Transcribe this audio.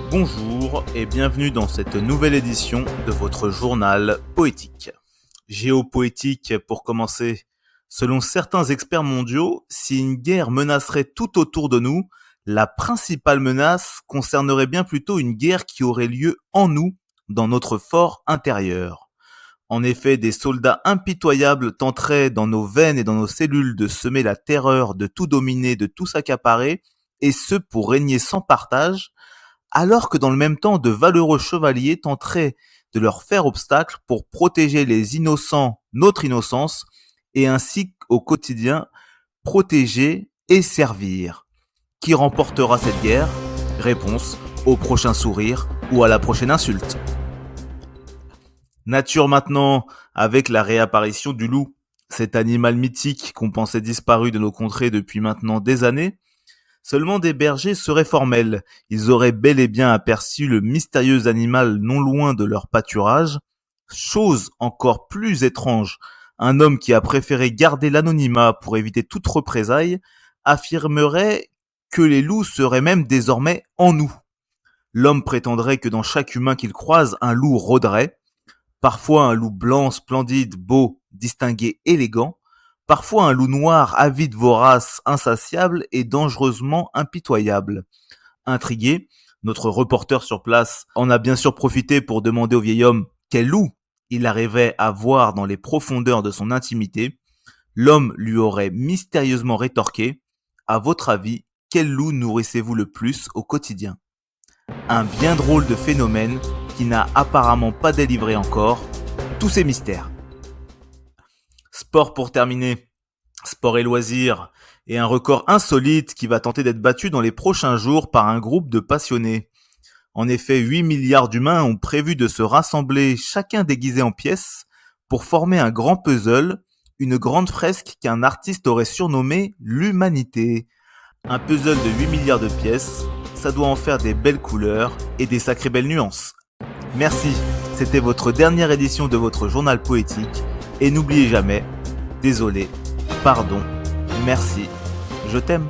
Bonjour et bienvenue dans cette nouvelle édition de votre journal poétique. Géopoétique pour commencer. Selon certains experts mondiaux, si une guerre menacerait tout autour de nous, la principale menace concernerait bien plutôt une guerre qui aurait lieu en nous, dans notre fort intérieur. En effet, des soldats impitoyables tenteraient dans nos veines et dans nos cellules de semer la terreur, de tout dominer, de tout s'accaparer, et ce pour régner sans partage, alors que dans le même temps, de valeureux chevaliers tenteraient de leur faire obstacle pour protéger les innocents, notre innocence, et ainsi au quotidien protéger et servir. Qui remportera cette guerre? Réponse: au prochain sourire ou à la prochaine insulte. Nature maintenant, avec la réapparition du loup, cet animal mythique qu'on pensait disparu de nos contrées depuis maintenant des années. Seulement des bergers seraient formels, ils auraient bel et bien aperçu le mystérieux animal non loin de leur pâturage. Chose encore plus étrange, un homme qui a préféré garder l'anonymat pour éviter toute représaille affirmerait que les loups seraient même désormais en nous. L'homme prétendrait que dans chaque humain qu'il croise, un loup rôderait, parfois un loup blanc, splendide, beau, distingué, élégant, parfois un loup noir, avide, vorace, insatiable et dangereusement impitoyable. Intrigué, notre reporter sur place en a bien sûr profité pour demander au vieil homme quel loup il arrivait à voir dans les profondeurs de son intimité. L'homme lui aurait mystérieusement rétorqué: à votre avis, quel loup nourrissez-vous le plus au quotidien? Un bien drôle de phénomène qui n'a apparemment pas délivré encore tous ses mystères. Sport pour terminer. Sport et loisirs. Et un record insolite qui va tenter d'être battu dans les prochains jours par un groupe de passionnés. En effet, 8 milliards d'humains ont prévu de se rassembler, chacun déguisé en pièces, pour former un grand puzzle, une grande fresque qu'un artiste aurait surnommée l'humanité. Un puzzle de 8 milliards de pièces, ça doit en faire des belles couleurs et des sacrées belles nuances. Merci, c'était votre dernière édition de votre journal poétique. Et n'oubliez jamais, désolé, pardon, merci, je t'aime.